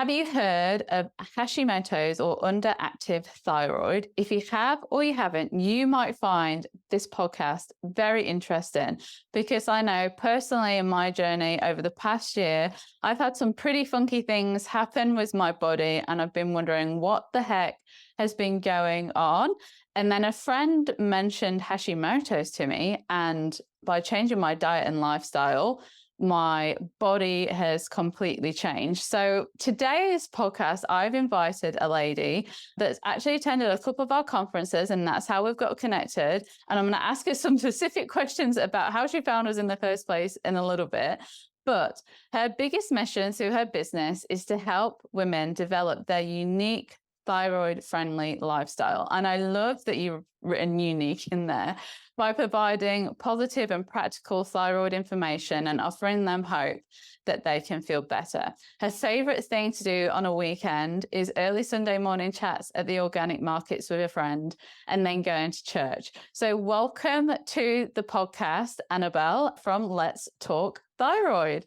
Have you heard of Hashimoto's or underactive thyroid? If you have or you haven't, you might find this podcast very interesting because I know personally in my journey over the past year, I've had some pretty funky things happen with my body and I've been wondering what the heck has been going on. And then a friend mentioned Hashimoto's to me, and by changing my diet and lifestyle, my body has completely changed. So today's podcast, I've invited a lady that's actually attended a couple of our conferences, and that's how we've got connected. And I'm going to ask her some specific questions about how she found us in the first place in a little bit. But her biggest mission through her business is to help women develop their unique thyroid-friendly lifestyle. And I love that you've written unique in there, by providing positive and practical thyroid information and offering them hope that they can feel better. Her favorite thing to do on a weekend is early Sunday morning chats at the organic markets with a friend and then going to church. So welcome to the podcast, Annabel from Let's Talk Thyroid.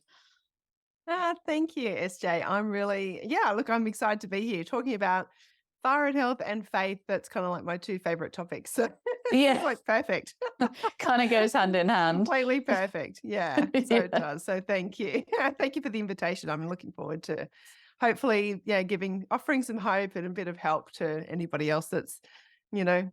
Thank you, SJ. I'm excited to be here talking about thyroid health and faith. That's kind of like my two favorite topics. So Yeah, like perfect. kind of goes hand in hand. Completely perfect. Yeah, so Yeah. it does. So thank you. Thank you for the invitation. I'm looking forward to hopefully, offering some hope and a bit of help to anybody else that's,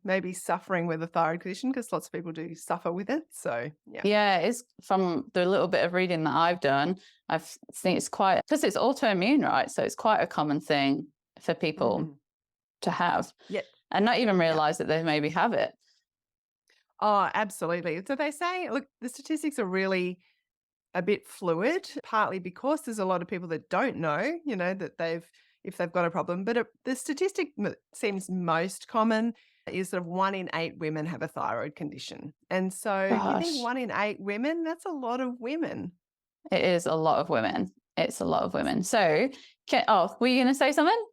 maybe suffering with a thyroid condition, because lots of people do suffer with it. So yeah. Yeah, it's from the little bit of reading that I've done. I've seen it's quite, because it's autoimmune, right? So it's quite a common thing for people Mhm. to have Yeah. and not even Yeah. realize that they maybe have it. Oh, absolutely. So they say, look, the statistics are really a bit fluid, partly because there's a lot of people that don't know, that if they've got a problem. But the statistic that seems most common is sort of 1 in 8 women have a thyroid condition. And so you think Gosh, 1 in 8 women, that's a lot of women. it is a lot of women. It's a lot of women. So, were you going to say something?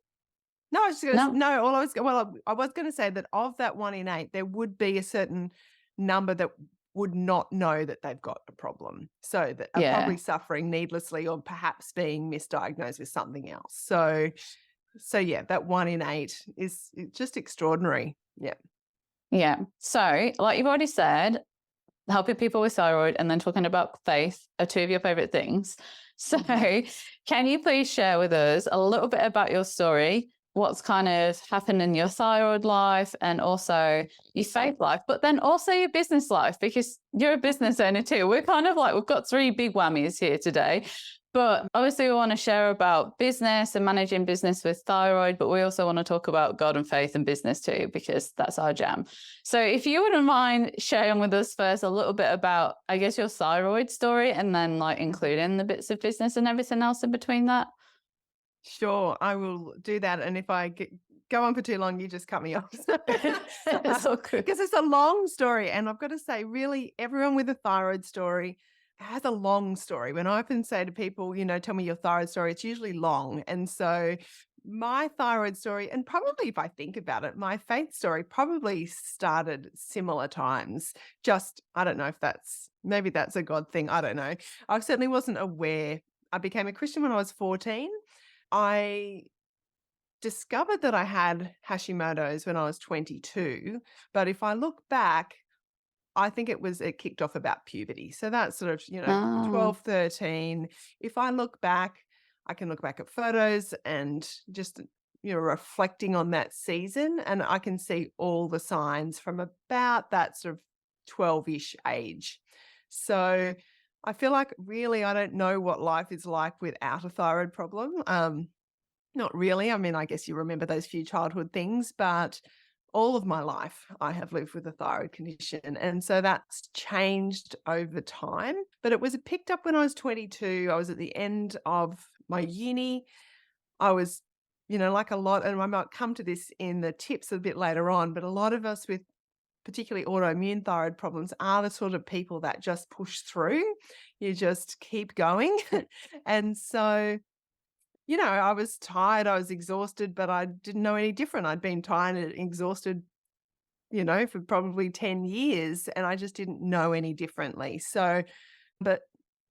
No, I was just going to, No? no, all I was, well, I was going to say that of that 1 in 8, there would be a certain number that would not know that they've got a problem. So that are Yeah. probably suffering needlessly or perhaps being misdiagnosed with something else. So yeah, that 1 in 8 is just extraordinary. Yeah. Yeah. So, like you've already said, helping people with thyroid and then talking about faith are two of your favorite things. So, can you please share with us a little bit about your story? What's kind of happened in your thyroid life and also your faith life, but then also your business life, because you're a business owner too. We're kind of like, we've got three big whammies here today. But obviously, we want to share about business and managing business with thyroid, but we also want to talk about God and faith and business too, because that's our jam. So if you wouldn't mind sharing with us first a little bit about, I guess, your thyroid story and then like including the bits of business and everything else in between that. Sure, I will do that. And if I go on for too long, you just cut me off. It's all good. Because it's a long story. And I've got to say, really, everyone with a thyroid story has a long story. When I often say to people, tell me your thyroid story, it's usually long. And so my thyroid story, and probably if I think about it, my faith story probably started similar times. Just, I don't know if maybe that's a God thing. I don't know. I certainly wasn't aware. I became a Christian when I was 14. I discovered that I had Hashimoto's when I was 22, but if I look back, I think it kicked off about puberty. So that's sort of, Oh, 12, 13. If I look back, I can look back at photos and just, reflecting on that season, and I can see all the signs from about that sort of 12-ish age. So I feel like really I don't know what life is like without a thyroid problem. Not really. I mean, I guess you remember those few childhood things, but all of my life I have lived with a thyroid condition. And so that's changed over time. But it was picked up when I was 22. I was at the end of my uni. I was, like a lot, and I might come to this in the tips a bit later on, but a lot of us with particularly autoimmune thyroid problems are the sort of people that just push through. You just keep going. And so I was tired, I was exhausted, but I didn't know any different. I'd been tired and exhausted, for probably 10 years, and I just didn't know any differently. So, but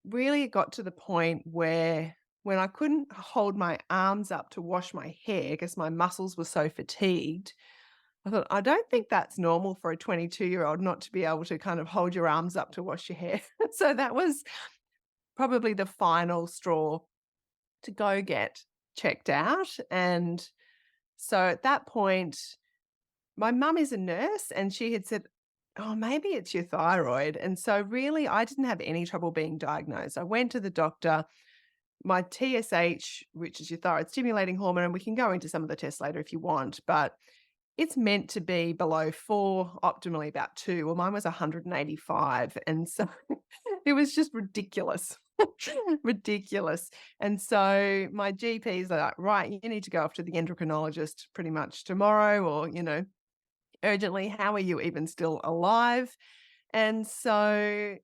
really it got to the point where when I couldn't hold my arms up to wash my hair because my muscles were so fatigued, I thought, I don't think that's normal for a 22-year-old not to be able to kind of hold your arms up to wash your hair. So that was probably the final straw to go get checked out. And so at that point, my mum is a nurse and she had said, oh, maybe it's your thyroid. And so really, I didn't have any trouble being diagnosed. I went to the doctor. My TSH, which is your thyroid stimulating hormone, and we can go into some of the tests later if you want, but it's meant to be below 4, optimally about 2. Well, mine was 185. And so it was just ridiculous. Ridiculous. And so my GPs are like, right, you need to go off to the endocrinologist pretty much tomorrow or, urgently. How are you even still alive? And so,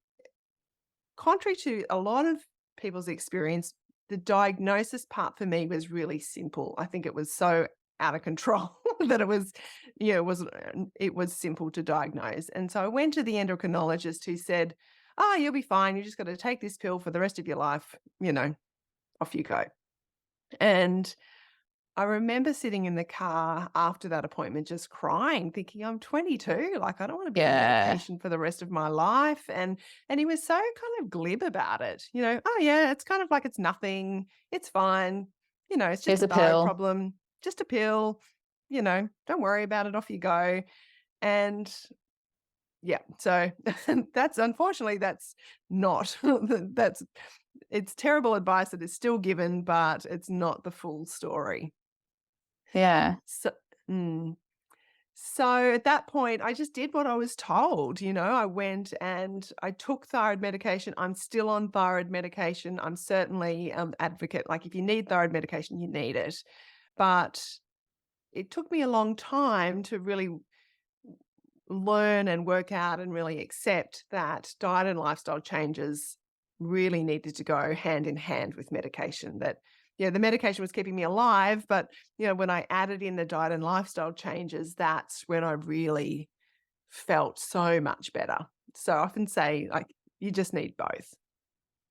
contrary to a lot of people's experience, the diagnosis part for me was really simple. I think it was so out of control that it was simple to diagnose. And so I went to the endocrinologist who said, "Oh, you'll be fine. You just got to take this pill for the rest of your life. Off you go." And I remember sitting in the car after that appointment just crying, thinking, I'm 22, like I don't want to be on Yeah. medication for the rest of my life. And he was so kind of glib about it. Oh yeah, it's kind of like it's nothing. It's fine. It's just Here's a a thyroid pill. problem, just a pill, don't worry about it, off you go. And yeah, so that's unfortunately that's not that's it's terrible advice that is still given, but it's not the full story. Yeah. So, mm. So at that point, I just did what I was told. I went and I took thyroid medication. I'm still on thyroid medication. I'm certainly advocate. Like if you need thyroid medication, you need it. But it took me a long time to really learn and work out and really accept that diet and lifestyle changes really needed to go hand in hand with medication. That, the medication was keeping me alive, but, when I added in the diet and lifestyle changes, that's when I really felt so much better. So I often say, like, you just need both.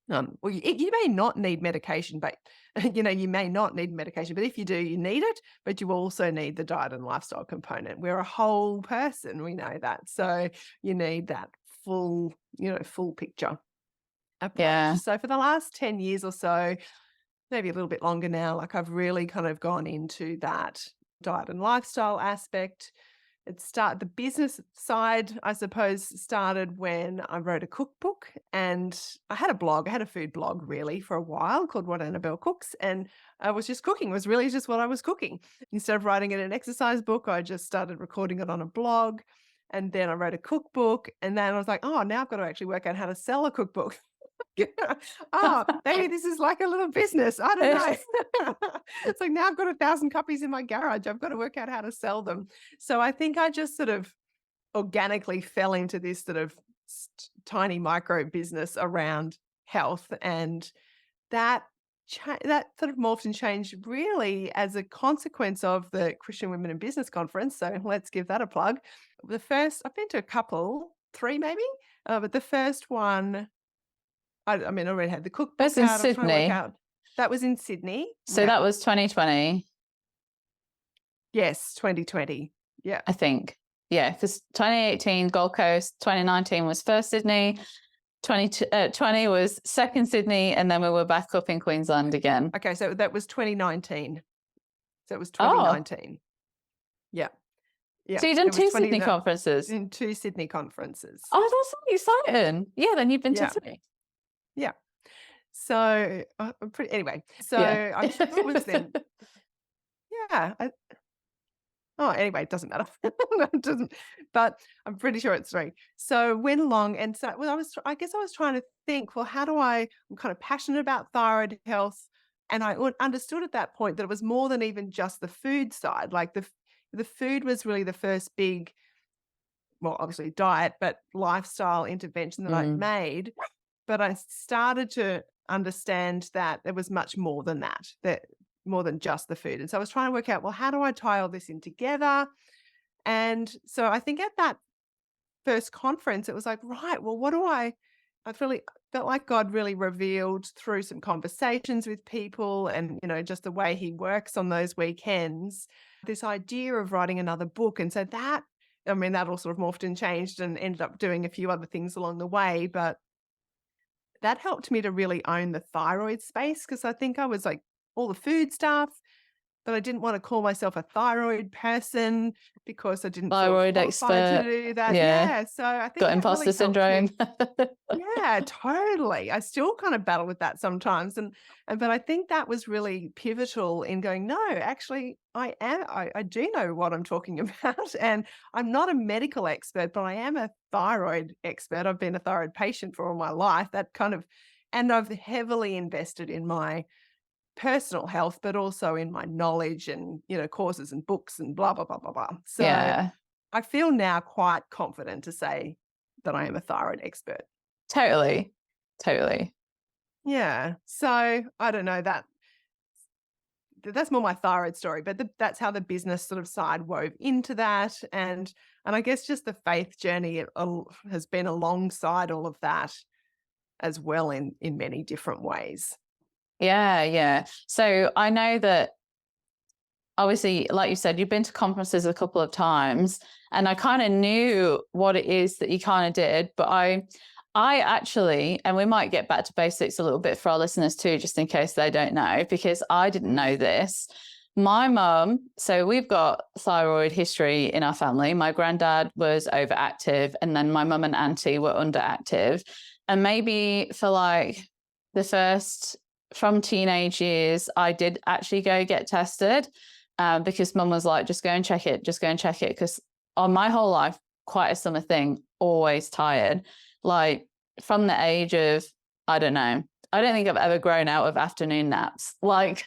Well, you may not need medication, but you may not need medication, but if you do, you need it, but you also need the diet and lifestyle component. We're a whole person, we know that. So you need that full picture approach. Yeah. So for the last 10 years or so, maybe a little bit longer now, like I've really kind of gone into that diet and lifestyle aspect. The business side, I suppose, started when I wrote a cookbook and I had a blog. I had a food blog really for a while called What Annabel Cooks. And I was just cooking. It was really just what I was cooking. Instead of writing it in an exercise book, I just started recording it on a blog. And then I wrote a cookbook. And then I was like, oh, now I've got to actually work out how to sell a cookbook. Oh, maybe this is like a little business. I don't know. It's like now I've got 1,000 copies in my garage. I've got to work out how to sell them. So I think I just sort of organically fell into this sort of tiny micro business around health, and that that sort of morphed and changed really as a consequence of the Christian Women in Business Conference. So let's give that a plug. I've been to a couple, 3 maybe, but the first one. I mean, I already had the That's cookbook in out. I was trying to work Sydney. out. That was in Sydney. So Yeah. that was 2020, Yes, 2020. Yeah. I think. Yeah, because 2018 Gold Coast, 2019 was first Sydney, 2020 was second Sydney, and then we were back up in Queensland again. Okay, so that was 2019. So it was Oh, 2019. Yeah. Yeah. so you've done It was 2 Sydney conferences. in 2 Sydney conferences. Oh, that's so exciting. Yeah, then you've been to Yeah. 3. Yeah. So, anyway, so Yeah. I'm sure it was then. Yeah. Anyway, it doesn't matter. It doesn't, but I'm pretty sure it's 3. So went along and so well, I guess I was trying to think, well, I'm kind of passionate about thyroid health. And I understood at that point that it was more than even just the food side. Like the food was really the first big, well, obviously diet, but lifestyle intervention that I'd made. But I started to understand that there was much more than that more than just the food. And so I was trying to work out, well, how do I tie all this in together? And so I think at that first conference, it was like, right, well, what do I I've really felt like God really revealed through some conversations with people and, just the way he works on those weekends, this idea of writing another book. And so that all sort of morphed and changed and ended up doing a few other things along the way. But that helped me to really own the thyroid space because I think I was like all the food stuff, but I didn't want to call myself a thyroid person because I didn't feel Thyroid qualified to expert. do that. Yeah. Yeah. So I think Got that imposter really helped syndrome. me. Yeah, totally. I still kind of battle with that sometimes. And but I think that was really pivotal in going, no, actually I do know what I'm talking about. And I'm not a medical expert, but I am a thyroid expert. I've been a thyroid patient for all my life. And I've heavily invested in my personal health, but also in my knowledge and, courses and books and blah, blah, blah, blah, blah. So Yeah, I feel now quite confident to say that I am a thyroid expert. totally. Totally. Yeah. So I don't know that's more my thyroid story, but that's how the business sort of side wove into that, and I guess just the faith journey has been alongside all of that as well in many different ways. Yeah, yeah. So I know that obviously, like you said, you've been to conferences a couple of times, and I kind of knew what it is that you kind of did, but I actually, and we might get back to basics a little bit for our listeners too, just in case they don't know, because I didn't know this. My mum, so we've got thyroid history in our family. My granddad was overactive, and then my mum and auntie were underactive. And maybe for like the first from teenage years, I did actually go get tested because mum was like, just go and check it, just go and check it. Because on my whole life, quite a summer thing, always tired. Like from the age of, I don't know, I don't think I've ever grown out of afternoon naps. Like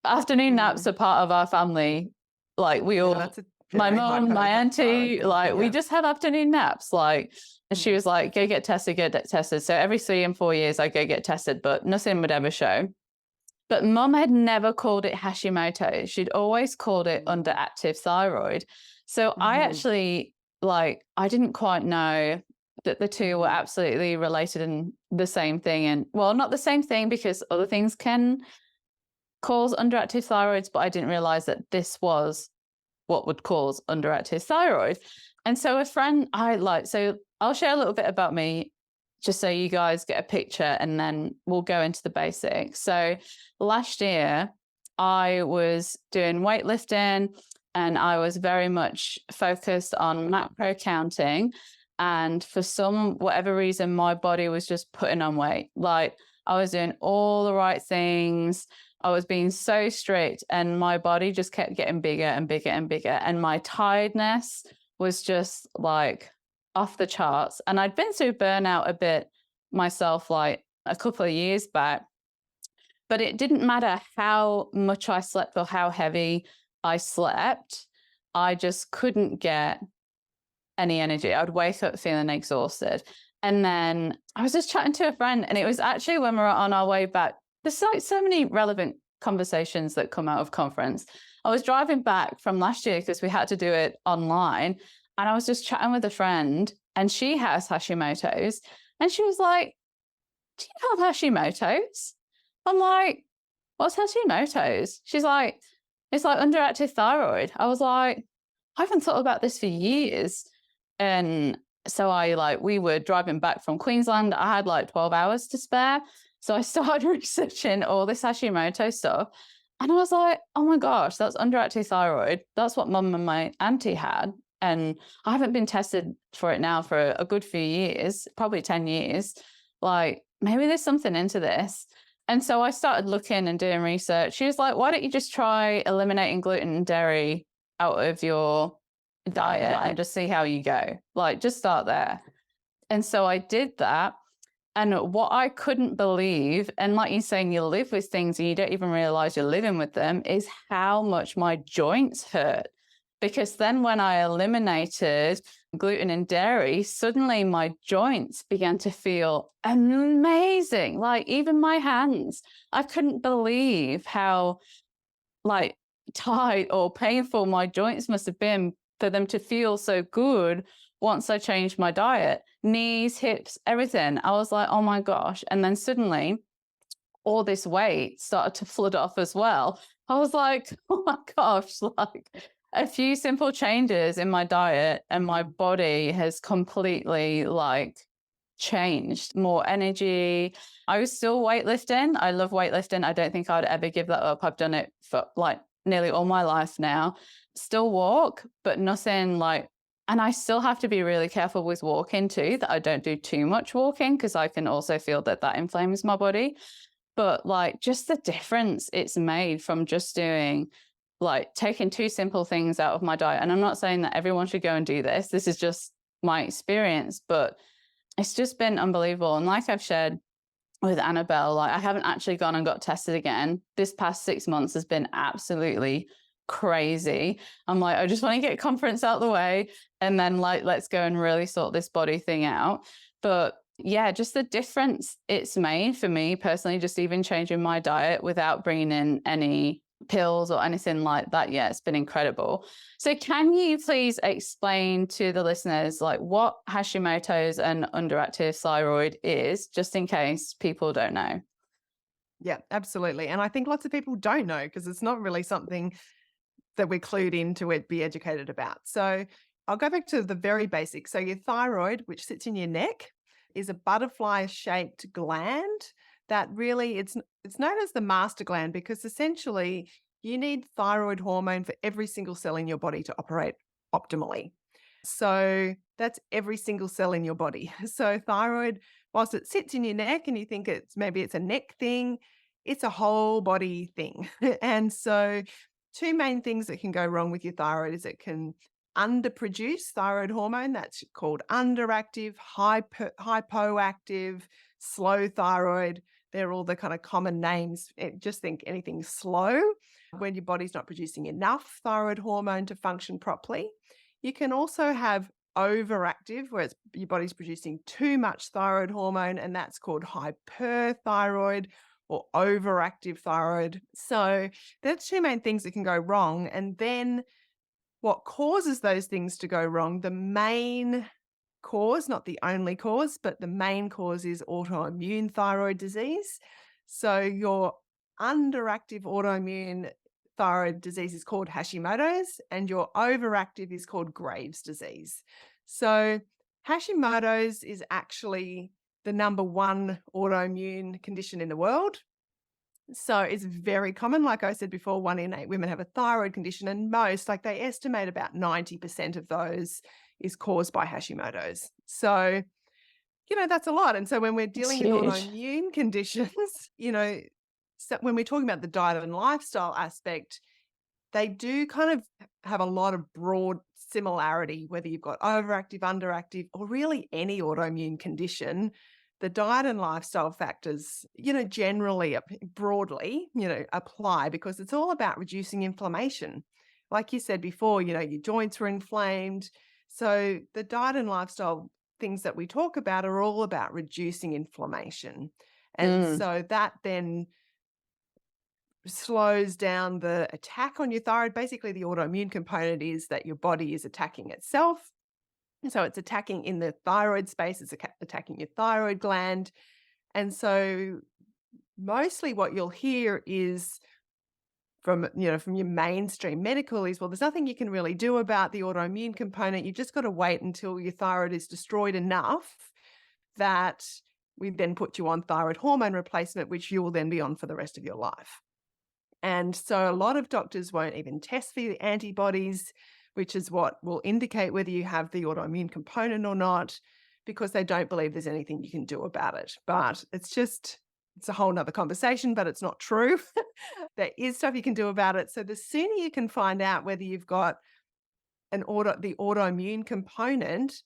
afternoon naps Mm. are part of our family. Like we Yeah, all, that's a my very mum, my highly thyroid auntie, thing. like we Yeah. just have afternoon naps. Like, and she Mm. was like, go get tested, go get tested. So every 3 and 4 years I go get tested, but nothing would ever show. But mum had never called it Hashimoto. She'd always called it Mm. underactive thyroid. So I Mhm. actually, like, I didn't quite know that the two were Mhm. absolutely related and the same thing. And well, not the same thing because other things can cause underactive thyroids, but I didn't realize that this was what would cause underactive thyroid. And so a friend so I'll share a little bit about me just so you guys get a picture and then we'll go into the basics. So last year I was doing weightlifting and I was very much focused on macro counting. And for some whatever reason, my body was just putting on weight. Like I was doing all the right things. I was being so strict and my body just kept getting bigger and bigger and bigger. And my tiredness was just like off the charts. And I'd been through burnout a bit myself, like a couple of years back, but it didn't matter how much I slept or how heavy I slept. I just couldn't get any energy. I'd wake up feeling exhausted. And then I was just chatting to a friend, and it was actually when we were on our way back. There's like so many relevant conversations that come out of conference. I was driving back from last year because we had to do it online. And I was just chatting with a friend, and she has Hashimoto's. And she was like, do you have Hashimoto's? I'm like, what's Hashimoto's? She's like, it's like underactive thyroid. I was like, I haven't thought about this for years. And so we were driving back from Queensland. I had like 12 hours to spare. So I started researching all this Hashimoto stuff. And I was like, oh my gosh, that's underactive thyroid. That's what mum and my auntie had. And I haven't been tested for it now for a good few years, probably 10 years. Like, maybe there's something into this. And so I started looking and doing research. She was like, why don't you just try eliminating gluten and dairy out of your diet and just see how you go? Like, just start there. And so I did that. And what I couldn't believe, and like you're saying, you live with things and you don't even realize you're living with them, is how much my joints hurt. Because then when I eliminated gluten and dairy, suddenly my joints began to feel amazing. Like even my hands, I couldn't believe how like tight or painful my joints must have been for them to feel so good once I changed my diet. knees, hips, everything. I was like, oh my gosh. And then suddenly all this weight started to flood off as well. I was like, oh my gosh, like a few simple changes in my diet and my body has completely like changed. More energy. I was still weightlifting. I love weightlifting. I don't think I'd ever give that up. I've done it for like nearly all my life now. Still walk, but nothing like, and I still have to be really careful with walking too, that I don't do too much walking because I can also feel that that inflames my body. But like just the difference it's made from just doing like taking two simple things out of my diet. And I'm not saying that everyone should go and do this. This is just my experience, but it's just been unbelievable. And like I've shared with Annabelle, like I haven't actually gone and got tested again. This past 6 months has been absolutely crazy. I'm like, I just want to get conference out the way and then like let's go and really sort this body thing out. But yeah, just the difference it's made for me personally, just even changing my diet without bringing in any pills or anything like that. Yeah, it's been incredible. So can you please explain to the listeners like what Hashimoto's and underactive thyroid is, just in case people don't know? Yeah, absolutely. And I think lots of people don't know because it's not really something that we're clued in to be educated about. So I'll go back to the very basics. So your thyroid, which sits in your neck, is a butterfly-shaped gland that really it's known as the master gland because essentially you need thyroid hormone for every single cell in your body to operate optimally. So that's every single cell in your body. So thyroid, whilst it sits in your neck and you think it's a neck thing, it's a whole body thing. And so two main things that can go wrong with your thyroid is it can underproduce thyroid hormone. That's called underactive, hypoactive, slow thyroid. They're all the kind of common names. Just think anything slow when your body's not producing enough thyroid hormone to function properly. You can also have overactive, where your body's producing too much thyroid hormone, and that's called hyperthyroid or overactive thyroid. So there's two main things that can go wrong. And then what causes those things to go wrong, the main cause, not the only cause, but the main cause is autoimmune thyroid disease. So your underactive autoimmune thyroid disease is called Hashimoto's, and your overactive is called Graves' disease. So Hashimoto's is actually the number one autoimmune condition in the world. So it's very common. Like I said before, 1 in 8 women have a thyroid condition, and most, like they estimate about 90% of those is caused by Hashimoto's. So, that's a lot. And so when we're It's dealing with huge. autoimmune conditions, so when we're talking about the diet and lifestyle aspect, they do kind of have a lot of broad similarity, whether you've got overactive, underactive, or really any autoimmune condition. The diet and lifestyle factors, generally, broadly, apply because it's all about reducing inflammation. Like you said before, your joints were inflamed. So the diet and lifestyle things that we talk about are all about reducing inflammation. And Mm. so that then slows down the attack on your thyroid. Basically, the autoimmune component is that your body is attacking itself. So it's attacking in the thyroid space, it's attacking your thyroid gland. And so mostly what you'll hear is from your mainstream medical is, well, there's nothing you can really do about the autoimmune component. You've just got to wait until your thyroid is destroyed enough that we then put you on thyroid hormone replacement, which you will then be on for the rest of your life. And so a lot of doctors won't even test for the antibodies, which is what will indicate whether you have the autoimmune component or not, because they don't believe there's anything you can do about it. But it's a whole nother conversation, but it's not true. There is stuff you can do about it. So the sooner you can find out whether you've got the autoimmune component,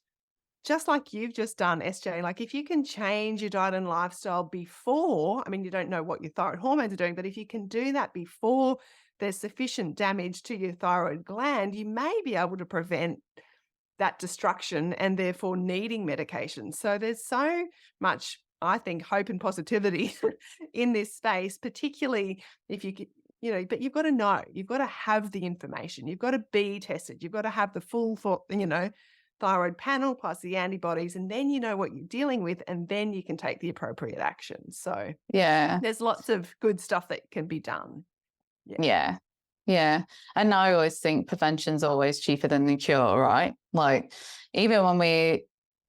just like you've just done, SJ, like if you can change your diet and lifestyle before, I mean, you don't know what your thyroid hormones are doing, but if you can do that before there's sufficient damage to your thyroid gland, you may be able to prevent that destruction and therefore needing medication. So there's so much, I think, hope and positivity in this space, particularly if you get, but you've got to know, you've got to have the information, you've got to be tested, you've got to have the full thought, thyroid panel plus the antibodies, and then you know what you're dealing with, and then you can take the appropriate action. So Yeah. there's lots of good stuff that can be done. Yeah. Yeah. Yeah. And I always think prevention's always cheaper than the cure, right? Like, even when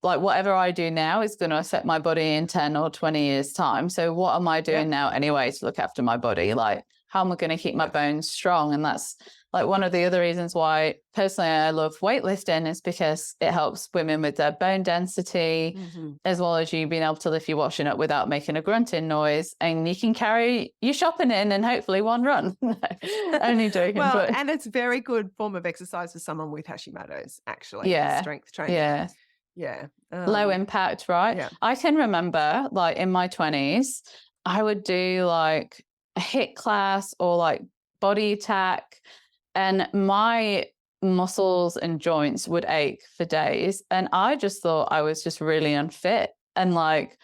like, whatever I do now is going to affect my body in 10 or 20 years' time. So, what am I doing Yep. now anyway to look after my body? Like, how am I going to keep my bones strong? And that's like one of the other reasons why personally I love weightlifting, is because it helps women with their bone density, as well as you being able to lift your washing up without making a grunting noise, and you can carry your shopping in and hopefully one run. Only joking. Well, but and it's a very good form of exercise for someone with Hashimoto's, actually, yeah, strength training. yeah, Yeah. low impact, right? Yeah. I can remember, like, in my 20s, I would do like a HIIT class or like body attack, and my muscles and joints would ache for days. And I just thought I was just really unfit. And like,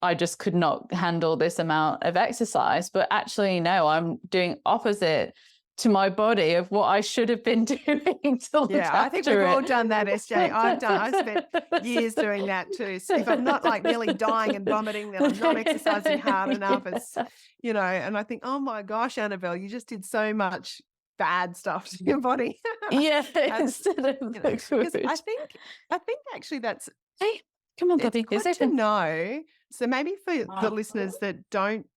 I just could not handle this amount of exercise. But actually, no, I'm doing opposite to my body of what I should have been doing to look Yeah, I think we've after all it. done that, SJ. I spent years doing that too. So if I'm not like nearly dying and vomiting, then I'm not exercising hard enough. It's, and I think, oh my gosh, Annabelle, you just did so much bad stuff to your body. Yeah, As, instead of the because food. I think actually Hey, come on, it's Bobby. It's good to open. know. So maybe for the listeners that don't,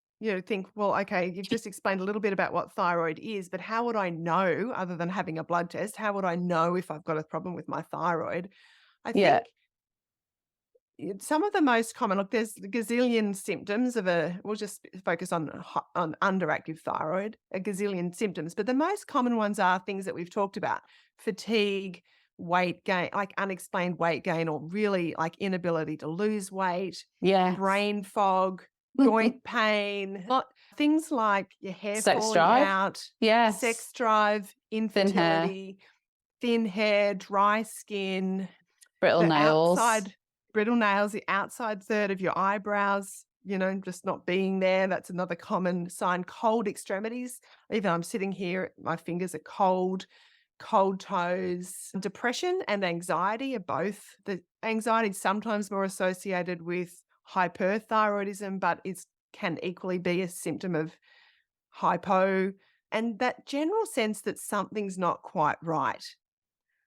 think, well, okay, you've just explained a little bit about what thyroid is, but how would I know, other than having a blood test, how would I know if I've got a problem with my thyroid? I Yeah, think some of the most common, look, there's a gazillion symptoms we'll just focus on underactive thyroid, a gazillion symptoms, but the most common ones are things that we've talked about: fatigue, weight gain, like unexplained weight gain, or really like inability to lose weight, yeah. brain fog, joint pain, things like your hair Sex falling drive. out, Yes. sex drive, Thin hair. infertility, thin hair, dry skin, Brittle the nails. outside brittle nails, the outside third of your eyebrows, just not being there. That's another common sign. Cold extremities. Even I'm sitting here, my fingers are cold toes. Depression and anxiety are both. The anxiety is sometimes more associated with hyperthyroidism, but it can equally be a symptom of hypo, and that general sense that something's not quite right.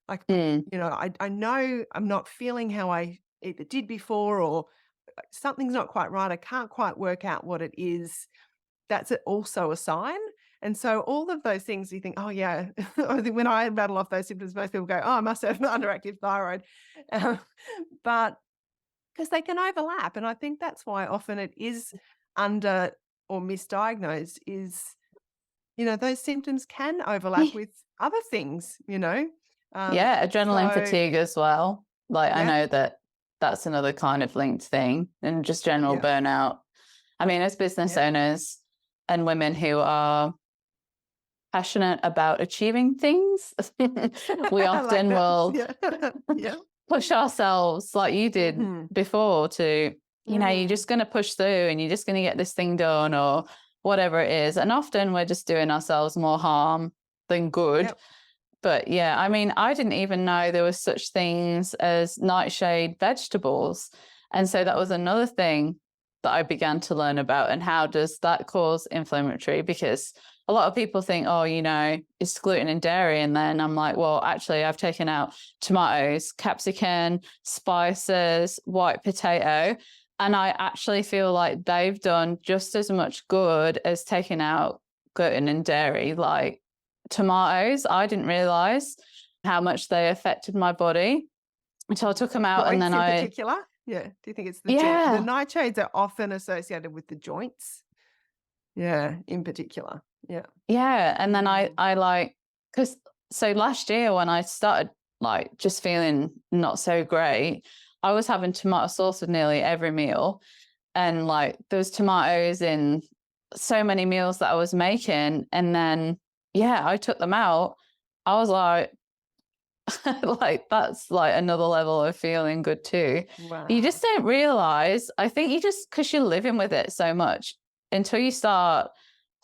Like, I know I'm not feeling how I either did before, or something's not quite right. I can't quite work out what it is. That's also a sign. And so all of those things you think, oh yeah, I think when I rattle off those symptoms, most people go, oh, I must have underactive thyroid. Um, but because they can overlap. And I think that's why often it is under or misdiagnosed is, those symptoms can overlap with other things, Yeah, adrenaline So fatigue as well. Like, I yeah, know that that's another kind of linked thing, and just general yeah, burnout. I mean, as business yeah. owners and women who are passionate about achieving things, we I like often that. will Yeah. Yeah. push ourselves like you did Mhm. before to, you're just going to push through and you're just going to get this thing done or whatever it is. And often we're just doing ourselves more harm than good. Yep. But yeah, I mean, I didn't even know there was such things as nightshade vegetables. And so that was another thing that I began to learn about. And how does that cause inflammatory? Because a lot of people think, oh, it's gluten and dairy. And then I'm like, well, actually, I've taken out tomatoes, capsicum, spices, white potato. And I actually feel like they've done just as much good as taking out gluten and dairy. Like, tomatoes, I didn't realize how much they affected my body until I took them out. And Joints then in particular? Yeah. Do you think it's the joint? The yeah, nightshades are often associated with the joints. Yeah, in particular. Yeah. yeah. And then I like, because so last year when I started like just feeling not so great, I was having tomato sauce with nearly every meal. And like there's tomatoes in so many meals that I was making. And then, yeah, I took them out. I was like, like that's like another level of feeling good too. You Wow. just don't realize, I think you just, because you're living with it so much, until you start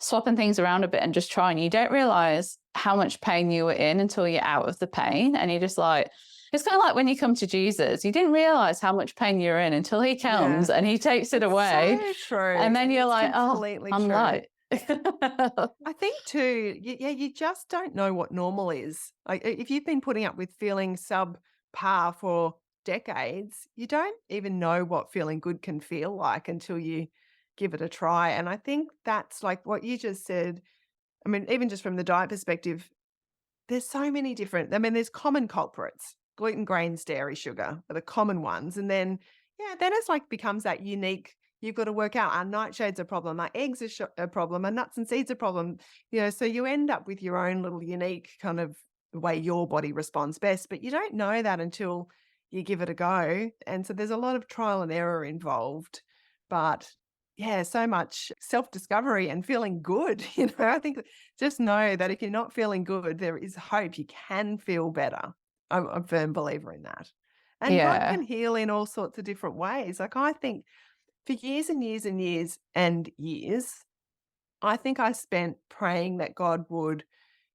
swapping things around a bit and just trying, you don't realize how much pain you were in until you're out of the pain. And you're just like, It's kind of like when you come to Jesus, you didn't realize how much pain you're in until he Yeah. comes and he takes it It's away. so true. And then you're It's like, oh, completely I'm true. light. I think too, yeah, you just don't know what normal is. Like if you've been putting up with feeling subpar for decades, you don't even know what feeling good can feel like until you give it a try. And I think that's like what you just said. I mean, even just from the diet perspective, there's so many different, I mean, there's common culprits. Gluten, grains, dairy, sugar are the common ones. And then, yeah, then it's like becomes that unique. You've got to work out our nightshade's a problem, our eggs are a problem, our nuts and seeds a problem. So you end up with your own little unique kind of way your body responds best, but you don't know that until you give it a go. And so there's a lot of trial and error involved. But yeah, so much self-discovery and feeling good. I think just know that if you're not feeling good, there is hope. You can feel better. I'm a firm believer in that. And God Yeah. can heal in all sorts of different ways. Like I think for years and years and years and years, I think I spent praying that God would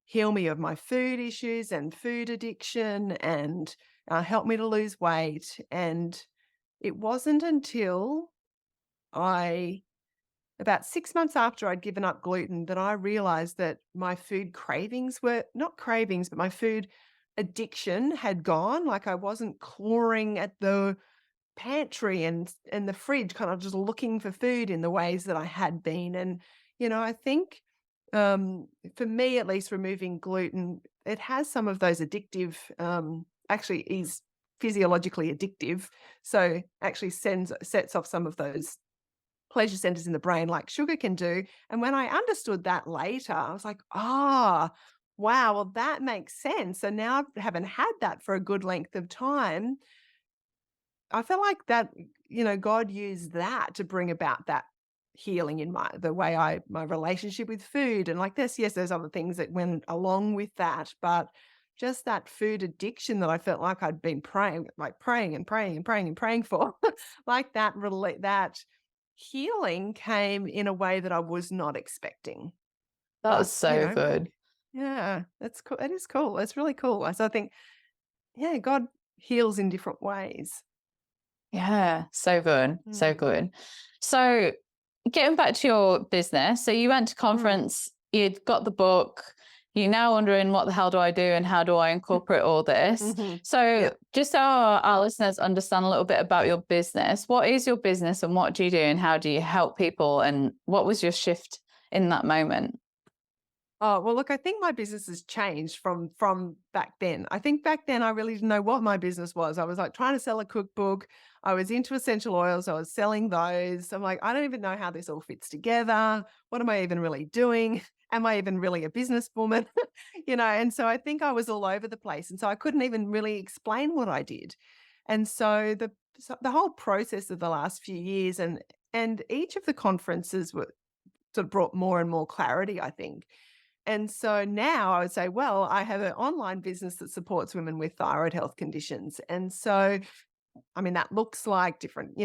heal me of my food issues and food addiction and help me to lose weight. And it wasn't until I about 6 months after I'd given up gluten that I realized that my food cravings were not cravings, but my food addiction had gone. Like I wasn't clawing at the pantry and the fridge, kind of just looking for food in the ways that I had been. And, I think for me at least, removing gluten, it has some of those addictive, actually is physiologically addictive. So actually sets off some of those pleasure centers in the brain like sugar can do. And when I understood that later, I was like, wow, well, that makes sense. So now I haven't had that for a good length of time. I feel like that, God used that to bring about that healing in the way my relationship with food and like this. Yes, there's other things that went along with that, but just that food addiction that I felt like I'd been praying and praying and praying and praying for, like that healing came in a way that I was not expecting. That's But, so good. yeah, that's cool. It is cool. It's really cool. So I think, yeah, God heals in different ways. Yeah, so good, so Mm. good. So getting back to your business, so you went to Mm. conference, you'd got the book, you're now wondering what the hell do I do and how do I incorporate all this? Mhm. So Yep. just so our listeners understand a little bit about your business, what is your business and what do you do and how do you help people and what was your shift in that moment? Oh, well, look, I think my business has changed from back then. I think back then I really didn't know what my business was. I was like trying to sell a cookbook. I was into essential oils. I was selling those. I'm like, I don't even know how this all fits together. What am I even really doing? Am I even really a businesswoman? And so I think I was all over the place. And so I couldn't even really explain what I did. And so the whole process of the last few years and each of the conferences were sort of brought more and more clarity, I think. And so now I would say, well, I have an online business that supports women with thyroid health conditions. And so, I mean, that looks like different,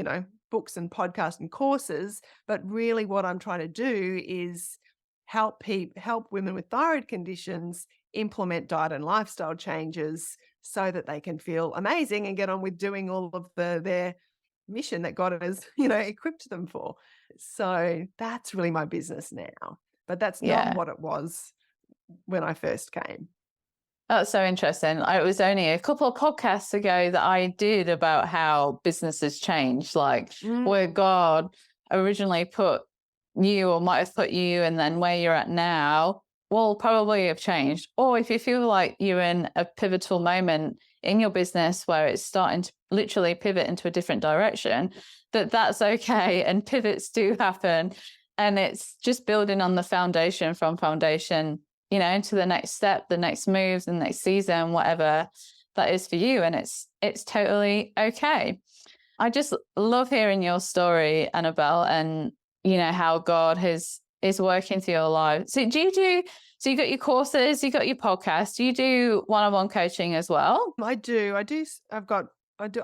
books and podcasts and courses. But really, what I'm trying to do is help women with thyroid conditions implement diet and lifestyle changes so that they can feel amazing and get on with doing all of their mission that God has, equipped them for. So that's really my business now. But that's not Yeah. what it was when I first came. That's so interesting. It was only a couple of podcasts ago that I did about how businesses change, like Mm. where God originally put you or might have put you and then where you're at now will probably have changed. Or if you feel like you're in a pivotal moment in your business where it's starting to literally pivot into a different direction, that's okay. And pivots do happen. And it's just building on the foundation from foundation into the next step, the next moves, the next season, whatever that is for you. And it's totally okay. I just love hearing your story, Annabelle, and how God is working through your life. So so you got your courses, you got your podcast, do you do one-on-one coaching as well? I do. I do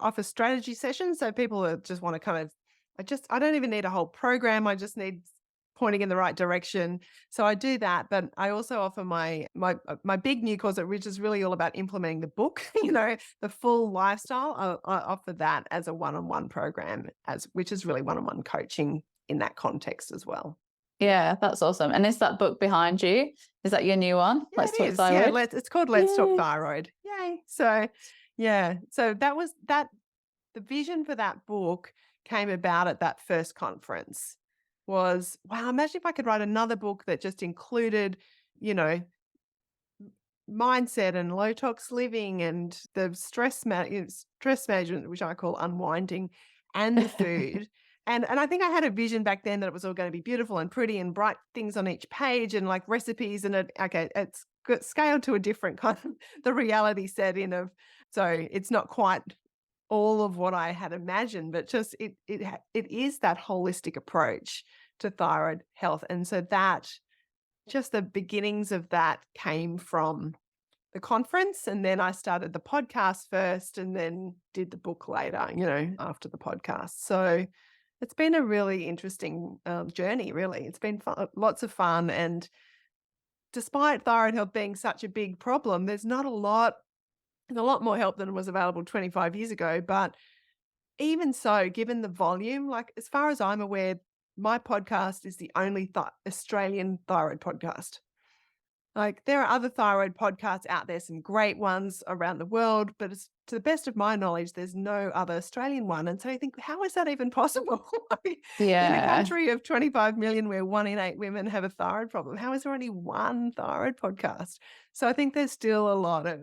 offer strategy sessions. So people that just want to kind of, I don't even need a whole program. I just need pointing in the right direction. So I do that, but I also offer my big new course, which is really all about implementing the book, the full lifestyle. I offer that as a one-on-one program, which is really one-on-one coaching in that context as well. Yeah, that's awesome. And is that book behind you? Is that your new one? Yeah, Let's it Talk is. Yeah, Thyroid? it's called Let's Talk Yay. Thyroid. Yay. So, yeah. So that was that. The vision for that book came about at that first conference. Was, wow, imagine if I could write another book that just included, you know, mindset and low tox living and the stress management, which I call unwinding, and the food. And I think I had a vision back then that it was all going to be beautiful and pretty and bright things on each page and like recipes and it's scaled to a different kind of the reality set in of, so it's not quite all of what I had imagined, but just it is that holistic approach to thyroid health. And so that, just the beginnings of that came from the conference, and then I started the podcast first and then did the book later, after the podcast. So it's been a really interesting journey, really. It's been lots of fun. And despite thyroid health being such a big problem, there's a lot more help than was available 25 years ago. But even so, given the volume, like as far as I'm aware, my podcast is the only Australian thyroid podcast. Like there are other thyroid podcasts out there, some great ones around the world, but to the best of my knowledge, there's no other Australian one. And so you think, how is that even possible? Like, in a Yeah. country of 25 million where 1 in 8 women have a thyroid problem, how is there only one thyroid podcast? So I think there's still a lot of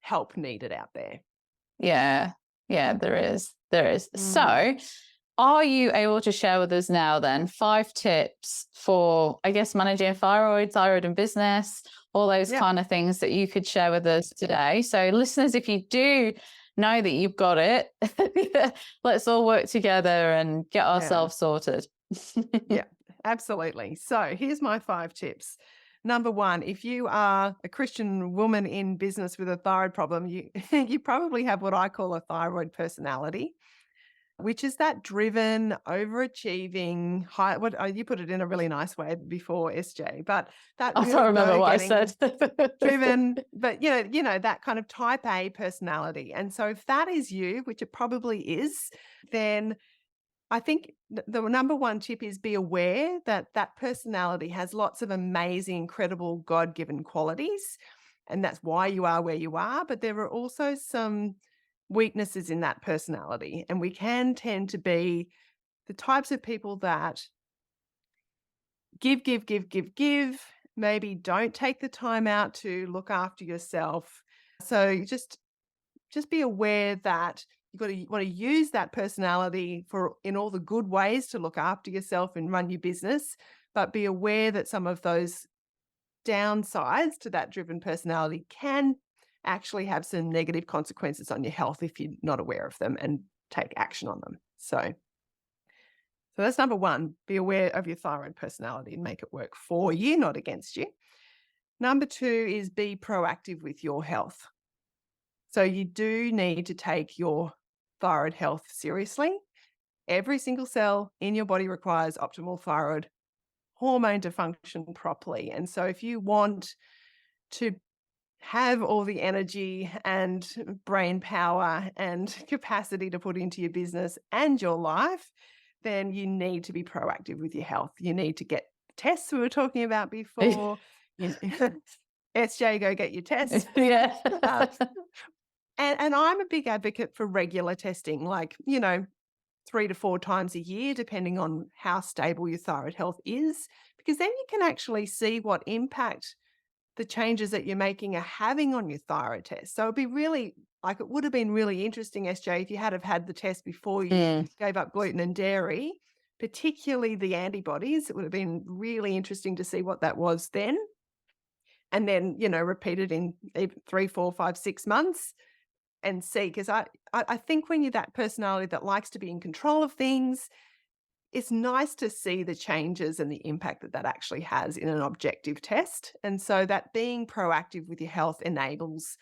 help needed out there. Yeah. Yeah, there is. There is. Mm. So, are you able to share with us now then 5 tips for, I guess, managing thyroid in business, all those Yeah. kind of things that you could share with us today? So, listeners, if you do know that you've got it, let's all work together and get Yeah. ourselves sorted. Yeah, absolutely. So here's my 5 tips. Number 1, if you are a Christian woman in business with a thyroid problem, you you probably have what I call a thyroid personality, which is that driven, overachieving, high. What you put it in a really nice way before, SJ, but that I can't real remember what I go-getting, said. driven, but that kind of type A personality. And so if that is you, which it probably is, then I think the number 1 tip is be aware that that personality has lots of amazing, incredible God-given qualities, and that's why you are where you are. But there are also some weaknesses in that personality, and we can tend to be the types of people that give, give, give, give, give, maybe don't take the time out to look after yourself. So just be aware that you want to use that personality in all the good ways to look after yourself and run your business, but be aware that some of those downsides to that driven personality can actually have some negative consequences on your health if you're not aware of them and take action on them. So that's number 1, be aware of your thyroid personality and make it work for you, not against you. Number 2 is be proactive with your health. So you do need to take your thyroid health seriously. Every single cell in your body requires optimal thyroid hormone to function properly. And so if you want to have all the energy and brain power and capacity to put into your business and your life, then you need to be proactive with your health. You need to get tests we were talking about before. SJ, go get your tests. Yeah. Uh, and I'm a big advocate for regular testing, like, 3 to 4 times a year, depending on how stable your thyroid health is, because then you can actually see what impact the changes that you're making are having on your thyroid test. So it would have been really interesting, SJ, if you had have had the test before you gave up gluten and dairy, particularly the antibodies. It would have been really interesting to see what that was then. And then, repeat it in 3, 4, 5, 6 months and see, because I think when you're that personality that likes to be in control of things, it's nice to see the changes and the impact that actually has in an objective test. And so that being proactive with your health enables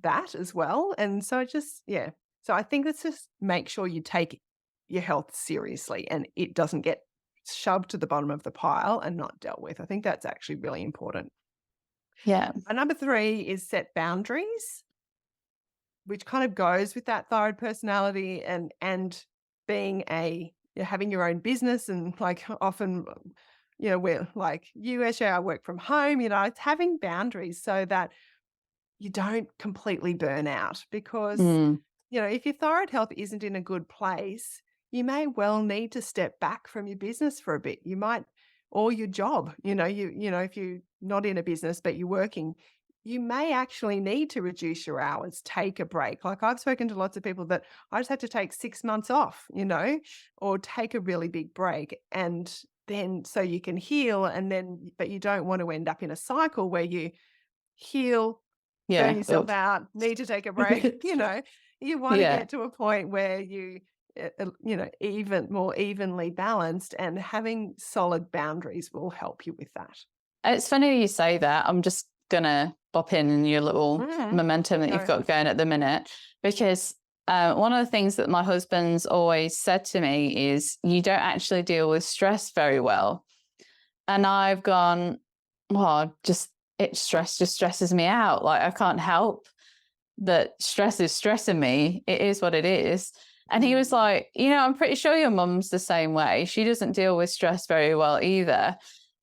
that as well. And so so I think let's just make sure you take your health seriously and it doesn't get shoved to the bottom of the pile and not dealt with. I think that's actually really important. Yeah. Number 3 is set boundaries, which kind of goes with that thyroid personality and being having your own business and like often, we're like you, Esha, I work from home, it's having boundaries so that you don't completely burn out because, Mm. if your thyroid health isn't in a good place, you may well need to step back from your business for a bit. You might, or your job, if you're not in a business but you're working, you may actually need to reduce your hours, take a break. Like I've spoken to lots of people that I just had to take 6 months off, or take a really big break. And then so you can heal but you don't want to end up in a cycle where you heal, burn Yeah. yourself out, need to take a break, You wanna Yeah. get to a point where more evenly balanced, and having solid boundaries will help you with that. It's funny you say that. I'm just gonna bop in your little Mhm. momentum that you've Go. got going at the minute because one of the things that my husband's always said to me is, "You don't actually deal with stress very well," and I've gone, "Well, stress just stresses me out. Like I can't help that stress is stressing me. It is what it is." And he was Mm. like, I'm pretty sure your mum's the same way. She doesn't deal with stress very well either.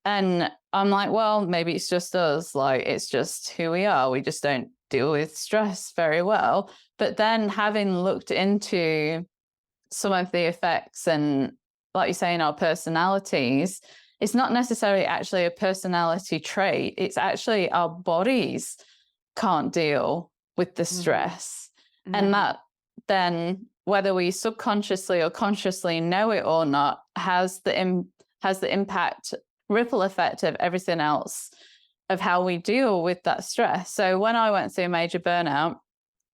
And I'm like, well, maybe it's just us. Like, it's just who we are. We just don't deal with stress very well. But then having looked into some of the effects and, like you say, in our personalities, it's not necessarily actually a personality trait. It's actually our bodies can't deal with the Mhm. stress. And Mhm. that then, whether we subconsciously or consciously know it or not, has the impact, ripple effect of everything else of how we deal with that stress. So when I went through major burnout,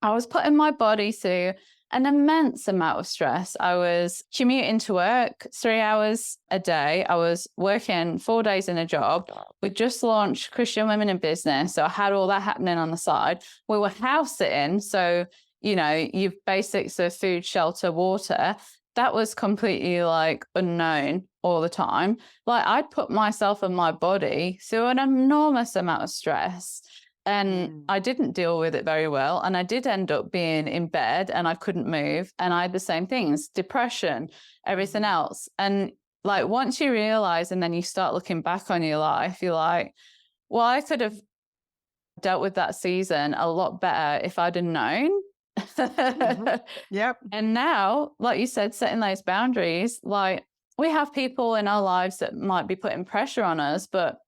I was putting my body through an immense amount of stress. I was commuting to work 3 hours a day. I was working 4 days in a job. We just launched Christian Women in Business. So I had all that happening on the side. We were house sitting. So, your basics of food, shelter, water, that was completely like unknown all the time. Like I'd put myself and my body through an enormous amount of stress. And Mm. I didn't deal with it very well. And I did end up being in bed and I couldn't move. And I had the same things, depression, everything Mhm. else. And like once you realize and then you start looking back on your life, you're like, well, I could have dealt with that season a lot better if I'd have known. Mhm. Yep. And now, like you said, setting those boundaries, like we have people in our lives that might be putting pressure on us, but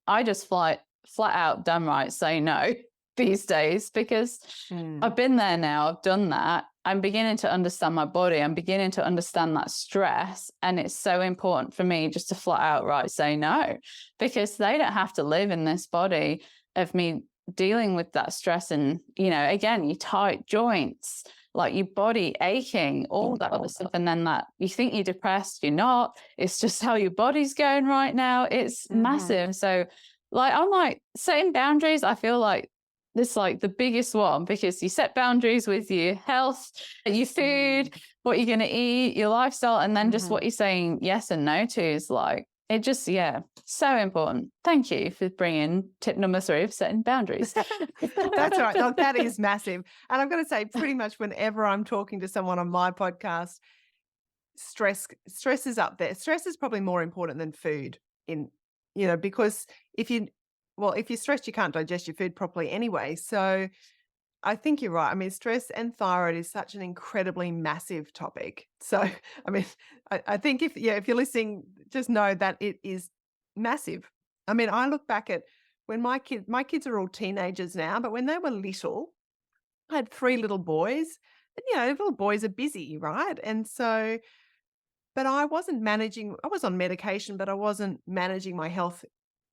I just flat out damn right say no these days because Mm. I've been there now. I've done that. I'm beginning to understand my body. I'm beginning to understand that stress. And it's so important for me just to flat out right say no because they don't have to live in this body of me dealing with that stress. And, again, your tight joints, like your body aching, all that other stuff. And then that you think you're depressed, you're not. It's just how your body's going right now. It's Mhm. massive. So, like, I'm like setting boundaries. I feel like this like the biggest one because you set boundaries with your health, your food, Mm. what you're going to eat, your lifestyle, and then just what Mhm. you're saying yes and no to is like, it just, yeah, so important. Thank you for bringing tip number 3 of setting boundaries. That's right. Look, that is massive. And I've got to say, pretty much whenever I'm talking to someone on my podcast, stress is up there. Stress is probably more important than food because if you if you're stressed, you can't digest your food properly anyway. So I think you're right. I mean, stress and thyroid is such an incredibly massive topic. So, I mean, I think if you're listening, just know that it is massive. I mean, I look back at when my kids are all teenagers now, but when they were little, I had 3 little boys. And, little boys are busy, right? And so, but I was on medication, but I wasn't managing my health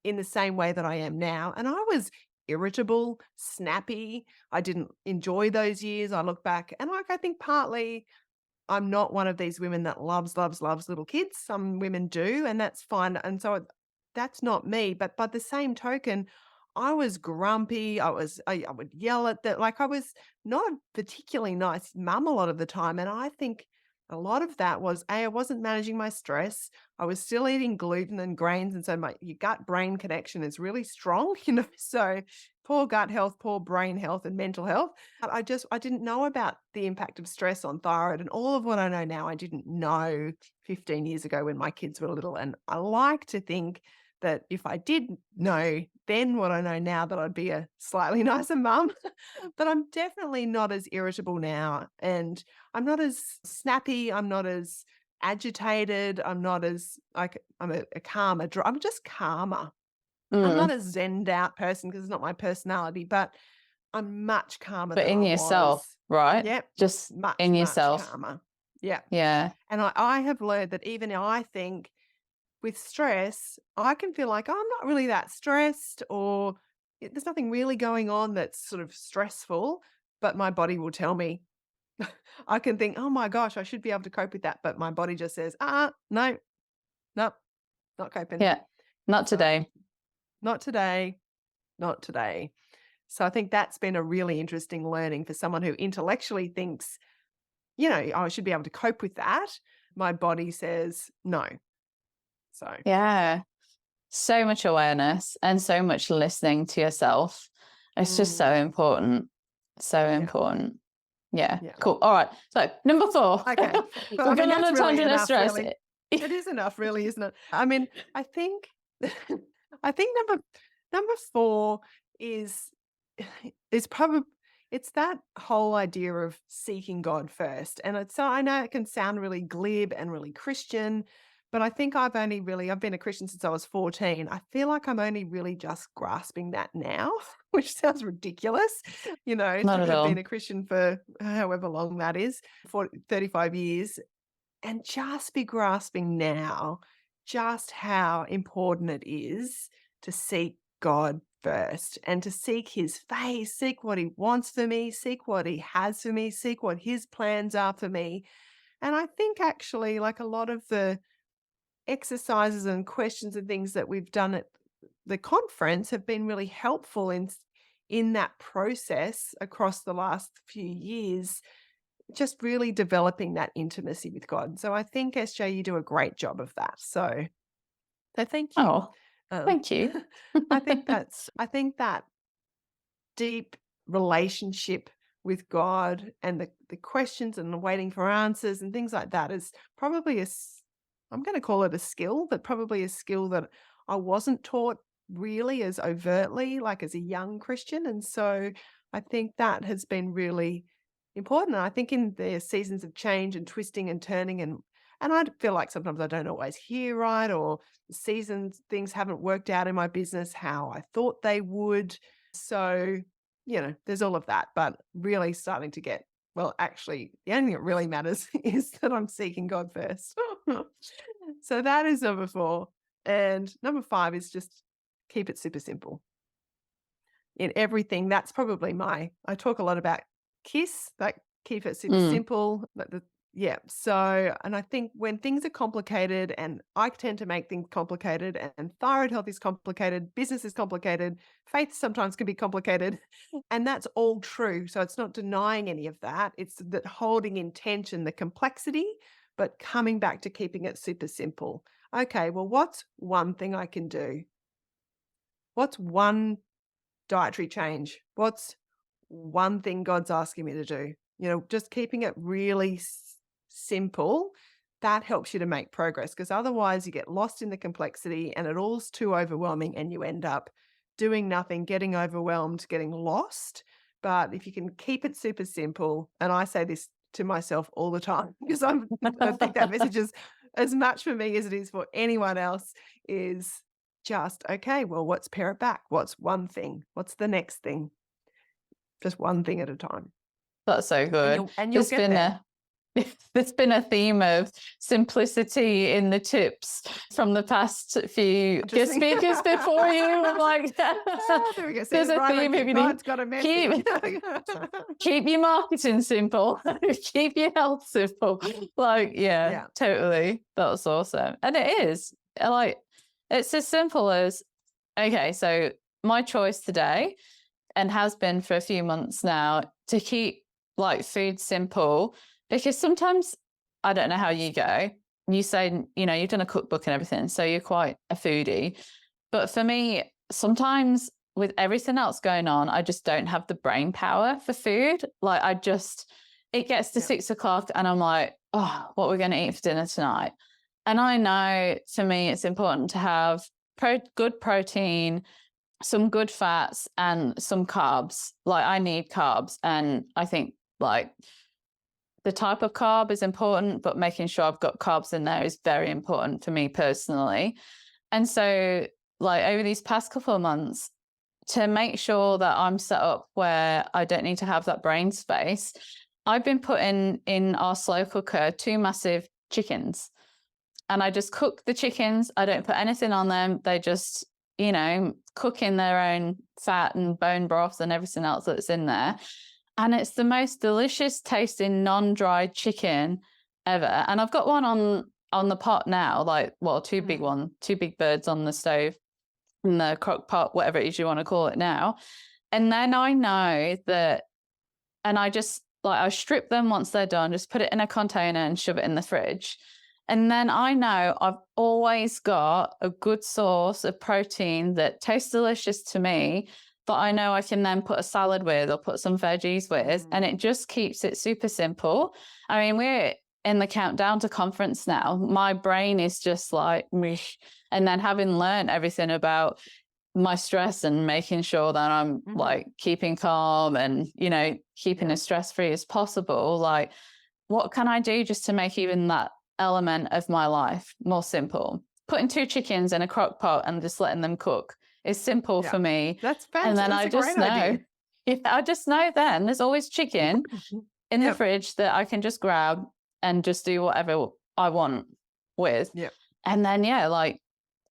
in the same way that I am now. And I was irritable, snappy. I didn't enjoy those years. I look back and I think partly I'm not one of these women that loves, loves, loves little kids. Some women do, and that's fine. And so that's not me. But by the same token, I was grumpy. I would yell at that. Like I was not a particularly nice mum a lot of the time. And I think A lot of that was, I wasn't managing my stress. I was still eating gluten and grains, and so my your gut brain connection is really strong, So poor gut health, poor brain health, and mental health. But I didn't know about the impact of stress on thyroid, and all of what I know now, I didn't know 15 years ago when my kids were little. And I like to think that if I did know then what I know now, that I'd be a slightly nicer mum. But I'm definitely not as irritable now, and I'm not as snappy, I'm not as agitated, I'm not as like I'm a calmer, I'm just calmer. I'm not Mm. a zenned out person because it's not my personality, but I'm much calmer But than in I yourself, was. right? Yep, Just much, in much yourself. calmer. Yeah. Yeah. And I have learned that even I think with stress, I can feel like, "Oh, I'm not really that stressed," or there's nothing really going on that's sort of stressful, but my body will tell me. I can think, "Oh my gosh, I should be able to cope with that," but my body just says, no, nope, not coping." Yeah. Not So, today. not today, not today. So I think that's been a really interesting learning for someone who intellectually thinks, "Oh, I should be able to cope with that." My body says, "No." So, Yeah. So much awareness and so much listening to yourself. It's just so mm, important. So yeah, important. Yeah. yeah. Cool. All right. So number 4. Okay. Well, I We've mean, gone on that's a really tangent of enough, stress. really. It is enough, really, isn't it? I mean, I think I think number 4 is is probably it's that whole idea of seeking God first. And it's so I know it can sound really glib and really Christian, but I think I've been a Christian since I was 14. I feel like I'm only really just grasping that now, which sounds ridiculous, Not to at have been all. a Christian for however long that is, 35 years, and just be grasping now just how important it is to seek God first and to seek his face, seek what he wants for me, seek what he has for me, seek what his plans are for me. And I think actually, like a lot of the exercises and questions and things that we've done at the conference have been really helpful in that process across the last few years, just really developing that intimacy with God. So I think, SJ, you do a great job of that. So thank you. Oh, Um, thank you. I think that deep relationship with God and the questions and the waiting for answers and things like that is probably I'm going to call it a skill, but probably a skill that I wasn't taught really as overtly, like as a young Christian. And so I think that has been really important. And I think in the seasons of change and twisting and turning and I feel like sometimes I don't always hear right, or seasons things haven't worked out in my business how I thought they would. So, there's all of that, but really starting to get, well, actually, the only thing that really matters is that I'm seeking God first. So that is number 4. And number 5 is just keep it super simple in everything. That's probably I talk a lot about KISS, like keep it super Mm. simple. Yeah. So, and I think when things are complicated, and I tend to make things complicated, and thyroid health is complicated, business is complicated, faith sometimes can be complicated, and that's all true. So it's not denying any of that. It's that holding in tension the complexity, but coming back to keeping it super simple. Okay, well, what's one thing I can do? What's one dietary change? What's one thing God's asking me to do? Just keeping it really simple, that helps you to make progress, because otherwise you get lost in the complexity and it all's too overwhelming and you end up doing nothing, getting overwhelmed, getting lost. But if you can keep it super simple, and I say this to myself all the time because I think that message is as much for me as it is for anyone else, is just, okay, well, what's pare it back? What's one thing? What's the next thing? Just one thing at a time. That's so And good. you'll There's get been there. a there's been a theme of simplicity in the tips from the past few guest Interesting. speakers before you. I'm like, There we go. See, there's a right, theme. like If you need God's got a keep message. keep your marketing simple, keep your health simple. Like, yeah, Yeah. totally. That's awesome, and it is like it's as simple as okay. So my choice today, and has been for a few months now, to keep like food simple, because sometimes I don't know how you go. You say, you've done a cookbook and everything, so you're quite a foodie. But for me, sometimes with everything else going on, I just don't have the brain power for food. Like it gets to Yeah. 6 o'clock and I'm like, oh, what are we going to eat for dinner tonight? And I know for me, it's important to have good protein, some good fats, and some carbs. Like I need carbs. And I think like the type of carb is important, but making sure I've got carbs in there is very important for me personally. And so, like, over these past couple of months, to make sure that I'm set up where I don't need to have that brain space, I've been putting in our slow cooker 2 massive chickens. And I just cook the chickens. I don't put anything on them. They just, cook in their own fat and bone broth and everything else that's in there. And it's the most delicious tasting non-dried chicken ever. And I've got one on the pot now, like, well, 2 big birds on the stove in the crock pot, whatever it is you want to call it now. And then I know that, and I just I strip them once they're done, just put it in a container and shove it in the fridge. And then I know I've always got a good source of protein that tastes delicious to me, that I know I can then put a salad with or put some veggies with. And it just keeps it super simple. I mean, we're in the countdown to conference now. My brain is just like, Mish. And then having learned everything about my stress and making sure that I'm like keeping calm and, keeping as stress-free as possible, like, what can I do just to make even that element of my life more simple? Putting 2 chickens in a crock pot and just letting them cook is simple for me. That's fantastic. And then I just know, I just know then there's always chicken in the fridge that I can just grab and just do whatever I want with. And then,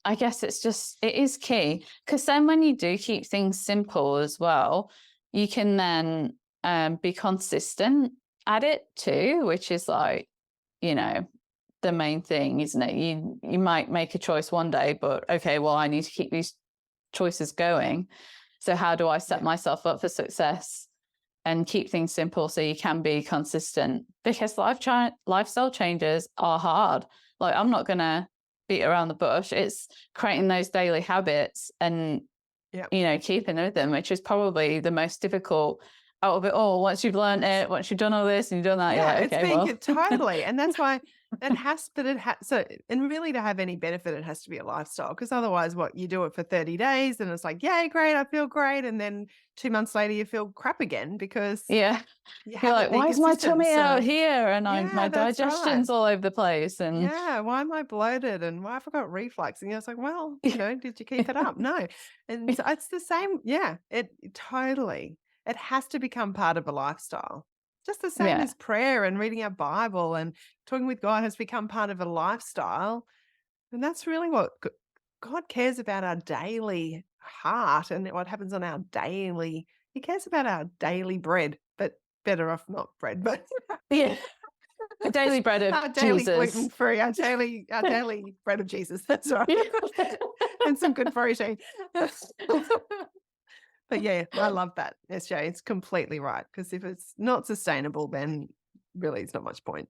I guess it is key, because then when you do keep things simple as well, you can then be consistent at it too, which is like, the main thing, isn't it? You might make a choice one day, but okay, well, I need to keep these choices going. So how do I set myself up for success and keep things simple so you can be consistent? Because lifestyle changes are hard. Like, I'm not going to beat around the bush. It's creating those daily habits and, keeping with them, which is probably the most difficult out of it all. Once you've learned it, once you've done all this and you've done that, you're like, okay, totally. And that's why and really to have any benefit, it has to be a lifestyle, because otherwise what you do it for 30 days and it's like, yay, great, I feel great. And then 2 months later you feel crap again because you're like, why is my tummy out here? And my digestion's all over the place. And why am I bloated? And why have I got reflux? And it's like, well, did you keep it up? No. And so it's the same. Yeah, it totally. It has to become part of a lifestyle. Just the same as prayer and reading our Bible and talking with God has become part of a lifestyle. And that's really what God cares about, our daily heart and what happens on our daily. He cares about our daily bread, but better off not bread, but the daily bread of our daily Jesus. Gluten-free, our daily bread of Jesus. That's right. And some good protein. But yeah, I love that, SJ. It's completely right, because if it's not sustainable, then really it's not much point.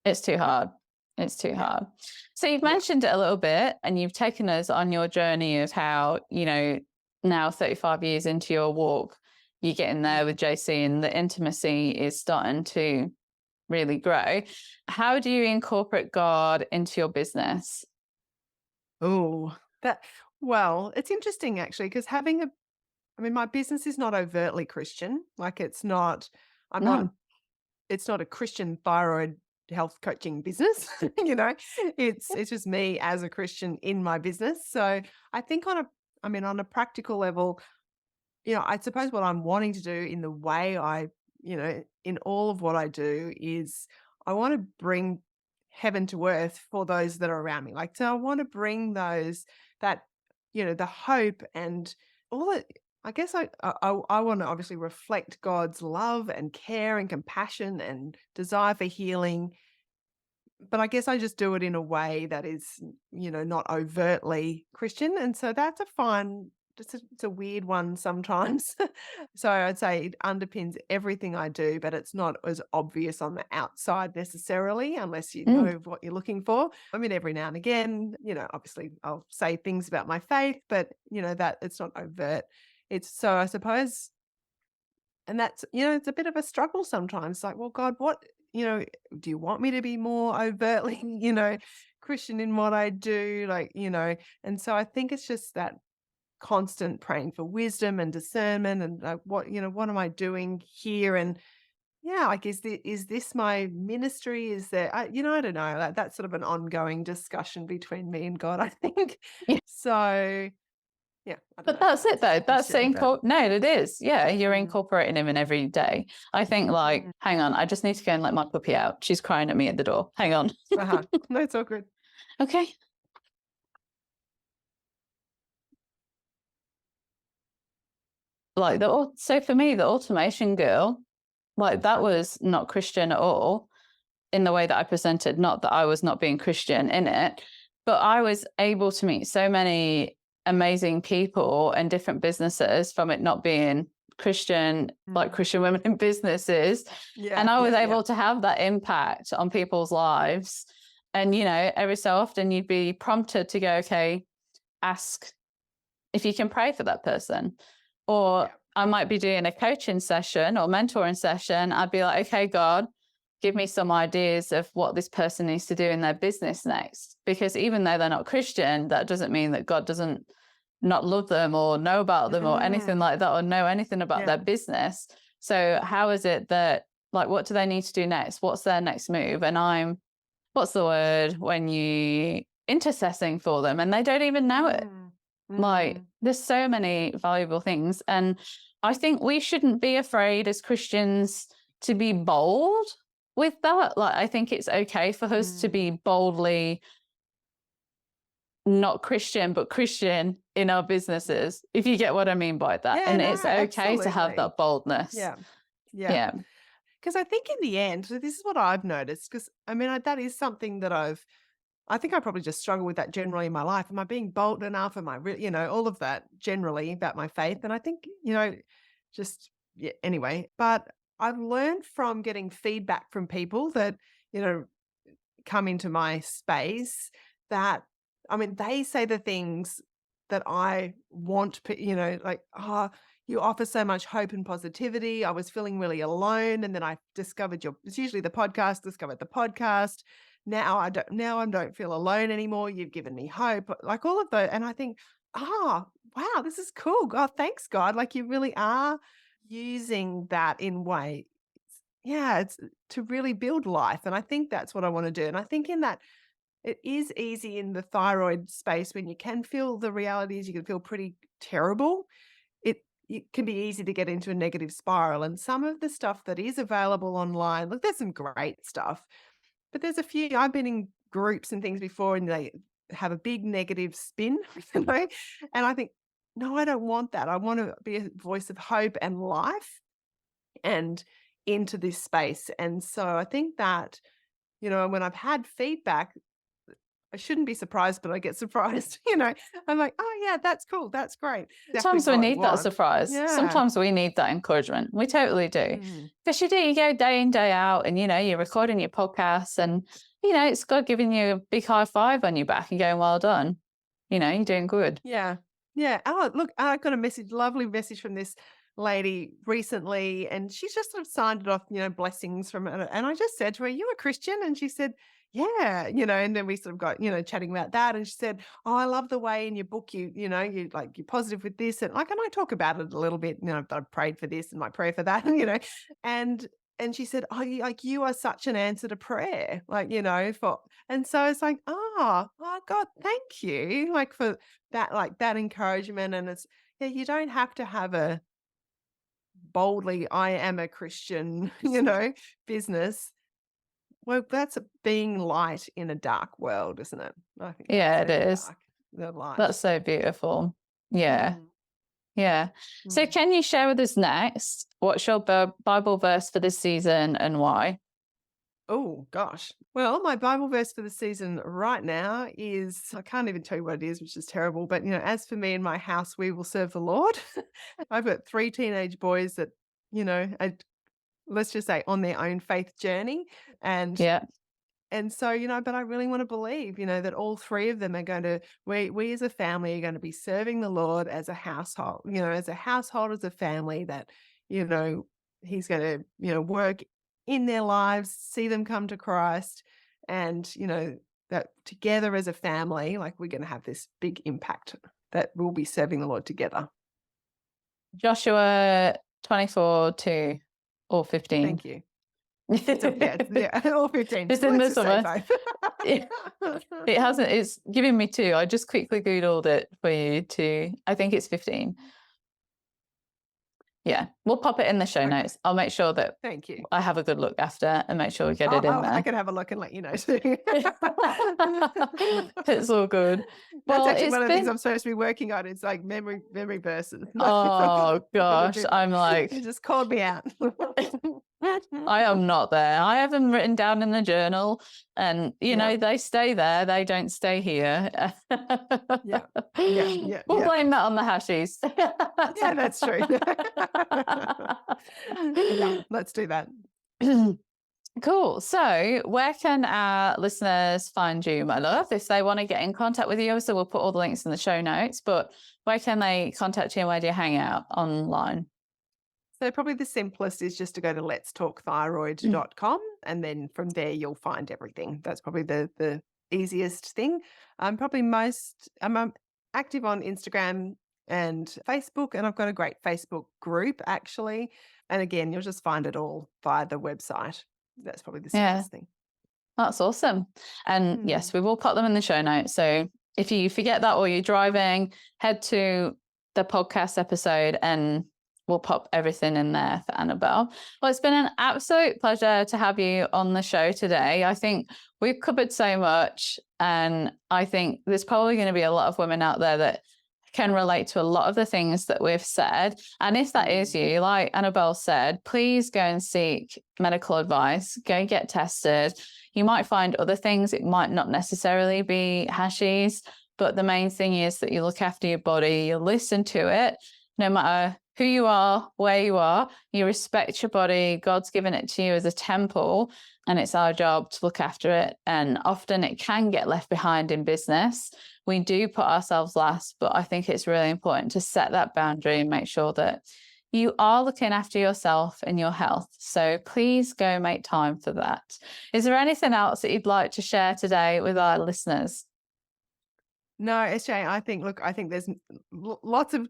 It's too hard. It's too hard. So you've mentioned it a little bit, and you've taken us on your journey of how, now 35 years into your walk, you're getting there with JC and the intimacy is starting to really grow. How do you incorporate God into your business? Oh, well, it's interesting actually, because my business is not overtly Christian. Like it's not a Christian thyroid health coaching business. It's just me as a Christian in my business. So I think on a practical level, I suppose what I'm wanting to do in the way in all of what I do is I want to bring heaven to earth for those that are around me. Like, so I want to bring that the hope and all that. I guess I want to obviously reflect God's love and care and compassion and desire for healing. But I guess I just do it in a way that is, not overtly Christian. And so that's a fine it's a weird one sometimes. So I'd say it underpins everything I do, but it's not as obvious on the outside necessarily, unless you Mm. know what you're looking for. I mean, every now and again, obviously I'll say things about my faith, but that it's not overt. It's so I suppose, and that's, it's a bit of a struggle sometimes. Like, well, God, do you want me to be more overtly, Christian in what I do? And so I think it's just that constant praying for wisdom and discernment and what am I doing here? And yeah, like, is this my ministry? Is there, I don't know. That's sort of an ongoing discussion between me and God, I think. Yeah. So yeah, I don't But know if that that's it answers though. your That's the question, but no, it is. Yeah, you're mm, incorporating him in every day. I think mm, hang on, I just need to go and let my puppy out. She's crying at me at the door. Hang on. uh-huh. No, it's all good. Okay. So for me, the automation girl, that was not Christian at all in the way that I presented. Not that I was not being Christian in it, but I was able to meet so many amazing people and different businesses from it not being Christian, like Mm. Christian women in businesses. Yeah, And I was yeah, yeah. able to have that impact on people's lives. And, every so often you'd be prompted to go, okay, ask if you can pray for that person. Or Yeah. I might be doing a coaching session or mentoring session. I'd be like, okay, God, give me some ideas of what this person needs to do in their business next. Because even though they're not Christian, that doesn't mean that God doesn't not love them or know about them or anything Mm. like that or know anything about Yeah. their business. So how is it that, what do they need to do next? What's their next move? And what's the word when you intercessing for them and they don't even know it? Mm. Mm. There's so many valuable things. And I think we shouldn't be afraid as Christians to be bold with that. I think it's okay for us to Mm. be boldly not Christian, but Christian in our Yeah. businesses, if you get what I mean by that. Yeah, And no, it's okay to have absolutely. that boldness. Yeah. Yeah. Yeah. Because I think in the end, so this is what I've noticed, because I mean, that is something that I think I probably just struggle with that generally in my life. Am I being bold enough? Am I really, all of that generally about my faith? And I think, just, yeah, anyway, but I've learned from getting feedback from people that, you know, come into my space that, I mean, they say the things that I want, like, oh, you offer so much hope and positivity. I was feeling really alone. And then I discovered it's usually discovered the podcast. Now I don't feel alone anymore. You've given me hope, like all of those. And I think, wow, this is cool. God, thanks, God. Like, you really are using that in way. Yeah, it's to really build life. And I think that's what I want to do. And I think in that it is easy in the thyroid space when you can feel the realities, you can feel pretty terrible. It can be easy to get into a negative spiral. And some of the stuff that is available online, look, there's some great stuff, but there's a few. I've been in groups and things before, and they have a big negative spin, and I think, no, I don't want that. I want to be a voice of hope and life and into this space. And so I think that, when I've had feedback, I shouldn't be surprised, but I get surprised, I'm like, oh yeah, that's cool. That's great. Definitely Sometimes we what I need that want. surprise. Yeah. Sometimes we need that encouragement. We totally do. Mm. Because you do, you go day in, day out, and you're recording your podcasts, and it's God giving you a big high five on your back and going, well done. You're doing good. Yeah. Yeah. Oh, look, I got a lovely message from this lady recently, and she's just sort of signed it off, blessings from it. And I just said to her, "You a Christian?" And she said, "Yeah," and then we sort of got, chatting about that. And she said, "Oh, I love the way in your book you're positive with this." And and I talk about it a little bit, that I prayed for this and my prayer for that, and she said, "Oh, you are such an answer to prayer," for, and so it's like, oh God, thank you, like, for that, like, that encouragement. And it's, yeah, you don't have to have a boldly, I am a Christian, business. Well, that's being light in a dark world, isn't it? I think that's Yeah, it the is. dark, the light. That's so beautiful. Yeah. Mm, Yeah. So mm. can you share with us next what's your Bible verse for this season and why? Oh, gosh. Well, my Bible verse for the season right now is, I can't even tell you what it is, which is terrible. But, as for me and my house, we will serve the Lord. I've got 3 teenage boys that, are, let's just say, on their own faith journey. And Yeah. so, but I really want to believe, that all 3 of them are going to, we as a family are going to be serving the Lord as a household, as a family that, you know, He's going to, work in their lives, see them come to Christ. And, that together as a family, like we're going to have this big impact that we'll be serving the Lord together. Joshua 24:2 or 15. Thank you. Yeah, all 15. It's in Let's the just say summer. both. It hasn't, it's giving me 2. I just quickly Googled it for you to, I think it's 15. Yeah, we'll pop it in the show Okay. notes. I'll make sure that Thank you. I have a good look after and make sure we get it in I there. can have a look and let you know too. It's all good. That's Well, actually it's one of the things been, I'm supposed to be working on. It's like memory verses. oh Gotta gosh, do that. I'm like, You just called me out. I am not there. I have them written down in the journal and, Yeah. they stay there. They don't stay here. Yeah. Yeah. We'll Yeah. blame that on the hashies. Yeah, that's true. Yeah, let's do that. Cool. So, where can our listeners find you, my love, if they want to get in contact with you? So, we'll put all the links in the show notes, but where can they contact you and where do you hang out online? So probably the simplest is just to go to letstalkthyroid.com, and then from there you'll find everything. That's probably the easiest thing. I'm active on Instagram and Facebook, and I've got a great Facebook group actually. And again, you'll just find it all via the website. That's probably the Yeah, simplest thing. that's awesome. And Hmm. yes, we will put them in the show notes. So, if you forget that or you're driving, head to the podcast episode and we'll pop everything in there for Annabel. Well, it's been an absolute pleasure to have you on the show today. I think we've covered so much, and I think there's probably going to be a lot of women out there that can relate to a lot of the things that we've said. And if that is you, like Annabel said, please go and seek medical advice, go and get tested. You might find other things. It might not necessarily be hashies, but the main thing is that you look after your body, you listen to it, no matter who you are, where you are, you respect your body. God's given it to you as a temple, and it's our job to look after it. And often it can get left behind in business. We do put ourselves last, but I think it's really important to set that boundary and make sure that you are looking after yourself and your health. So please go make time for that. Is there anything else that you'd like to share today with our listeners? No, SJ, I think there's lots of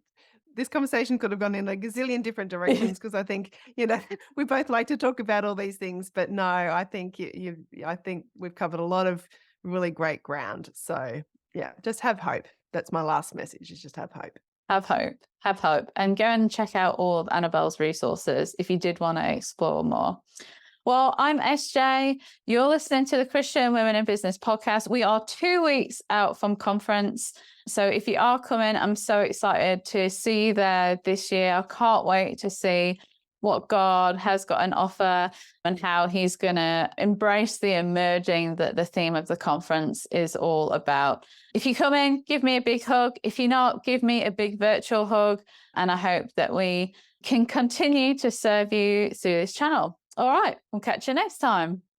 this conversation could have gone in a gazillion different directions because I think, we both like to talk about all these things, but no, I think I think we've covered a lot of really great ground. So yeah, just have hope. That's my last message is just have hope. Have hope, and go and check out all of Annabel's resources if you did want to explore more. Well, I'm SJ. You're listening to the Christian Women in Business podcast. We are 2 weeks out from conference. So if you are coming, I'm so excited to see you there this year. I can't wait to see what God has got an offer and how he's going to embrace the emerging that the theme of the conference is all about. If you come in, give me a big hug. If you're not, give me a big virtual hug. And I hope that we can continue to serve you through this channel. All right, we'll catch you next time.